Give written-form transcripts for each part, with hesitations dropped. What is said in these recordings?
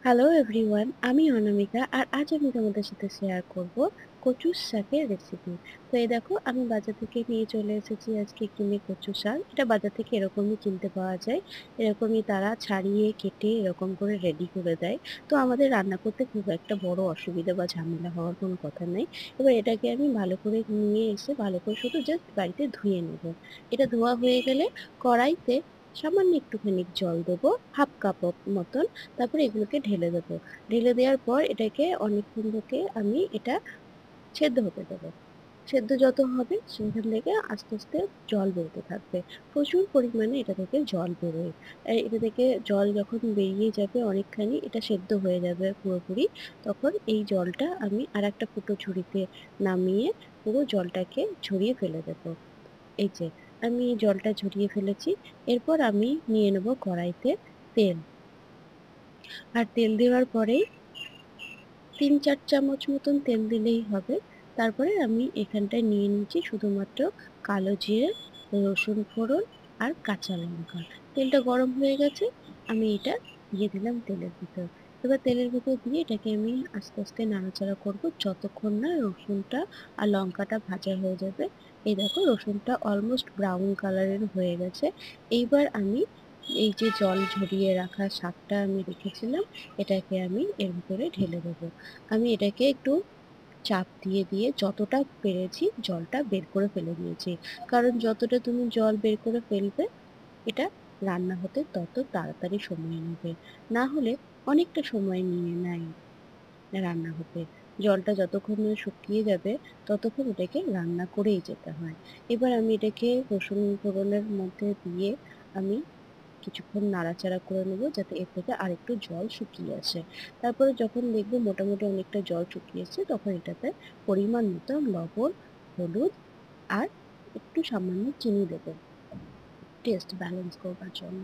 Hello everyone, আমি অনামিকা। আর আজ আমি তোমাদের সাথে শেয়ার করব কচুর শাকের রেসিপি। তো এই দেখো, আমি বাজার থেকে নিয়ে চলে এসেছি আজকে কিনে কচু শাক। এটা বাজার থেকে এরকমই কিনতে পাওয়া যায়। এরকমই তারা ছাড়িয়ে কেটে এরকম করে রেডি করে দেয়। তো আমাদের রান্না করতে খুব একটা বড় অসুবিধা বা ঝামেলা হওয়ার কোনো কথা নেই। এবার এটাকে আমি ভালো করে নিয়ে এসে ভালো করে শুধু জাস্ট বাড়িতে ধুয়ে নেব। এটা ধোয়া হয়ে গেলে কড়াইতে সামান্য একটুখানি জল দেবো, হাফ কাপ মতন। তারপরে এগুলোকে ঢেলে দেবো। ঢেলে দেওয়ার পর এটাকে অনেকক্ষণ থেকে আমি এটা সেদ্ধ হতে দেবো। সেদ্ধ যত হবে সেখান থেকে আস্তে আস্তে জল বেরোতে থাকবে। প্রচুর পরিমাণে এটা থেকে জল বেরোয়। এটা থেকে জল যখন বেরিয়ে যাবে অনেকখানি, এটা সেদ্ধ হয়ে যাবে পুরোপুরি, তখন এই জলটা আমি আরেকটা ফুটো ঝুড়িতে নামিয়ে পুরো জলটাকে ঝরিয়ে ফেলে দেবো। এই যে আমি জলটা ঝরিয়ে ফেলেছি। এরপর আমি নিয়ে নেব কড়াইতে তেল। আর তেল দেওয়ার পরেই ৩-৪ চামচ মতন তেল দিলেই হবে। তারপরে আমি এখানটায় নিয়ে নিয়েছি শুধুমাত্র কালো জিরে, রসুন ফোড়ন আর কাঁচা লঙ্কা। তেলটা গরম হয়ে গেছে, আমি এটা দিয়ে দিলাম তেলের ভিতর। এবার তেলের ভিতর দিয়ে এটাকে আমি আস্তে আস্তে নাড়াচাড়া করব যতক্ষণ না রসুনটা আর লঙ্কাটা ভাজা হয়ে যাবে। এই দেখো, রসুনটা অলমোস্ট ব্রাউন কালারের হয়ে গেছে। এইবার আমি এই যে জল ঝরিয়ে রাখা শাকটা আমি রেখেছিলাম, এটাকে আমি এর ভিতরে ঢেলে দেবো। আমি এটাকে একটু চাপ দিয়ে দিয়ে যতটা পেরেছি জলটা বের করে ফেলে দিয়েছি। কারণ যতটা তুমি জল বের করে ফেলবে, এটা রান্না হতে তত তাড়াতাড়ি সময় নেবে। না হলে অনেকটা সময় নিয়ে নেয় রান্না হতে। জলটা যতক্ষণ না শুকিয়ে যাবে ততক্ষণ এটাকে রান্না করেই যেতে হয়। এবার আমি এটাকে রসুন ফোড়নের মধ্যে দিয়ে আমি কিছুক্ষণ নাড়াচাড়া করে নেব যাতে এর থেকে আরেকটু জল শুকিয়ে আসে। তারপরে যখন দেখব মোটামুটি অনেকটা জল শুকিয়ে এসছে, তখন এটাতে পরিমাণ মতো লবণ, হলুদ আর একটু সামান্য চিনি দেব টেস্ট ব্যালেন্স করবার জন্য।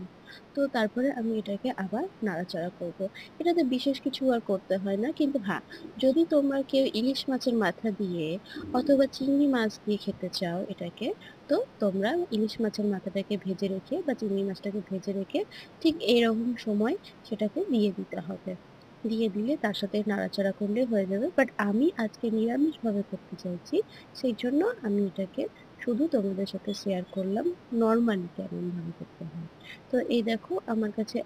তো তারপরে আমি এটাকে আবার নাড়াচাড়া করব। এটাতে বিশেষ কিছু আর করতে হয় না। কিন্তু হ্যাঁ, যদি তোমরা কেউ ইলিশ মাছের মাথা দিয়ে অথবা চিংড়ি মাছ দিয়ে খেতে চাও এটাকে, তো তোমরা ইলিশ মাছের মাথাটাকে ভেজে রেখে বা চিংড়ি মাছটাকে ভেজে রেখে ঠিক এইরকম সময় সেটাকে দিয়ে দিতে হবে। দিয়ে দিলে তার সাথে নাড়াচাড়া করলেই হয়ে যাবে। বাট আমি আজকে নিরামিষভাবে করতে চাইছি। সেই জন্য আমি এটাকে শুধু তোমাদের সাথে শেয়ার করলাম নরমালি কেমনভাবে করতে হয়। তো এই দেখো, আমার কাছে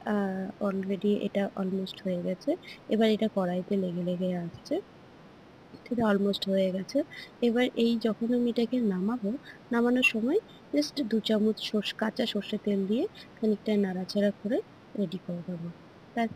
অলরেডি এটা অলমোস্ট হয়ে গেছে। এবার এটা কড়াইতে লেগে লেগে আসছে। এটা অলমোস্ট হয়ে গেছে। এবার এই যখন আমি এটাকে নামাবো, নামানোর সময় জাস্ট ২ চামচ কাঁচা সর্ষের তেল দিয়ে খানিকটা নাড়াচাড়া করে রেডি করে দেবো। ব্যাস,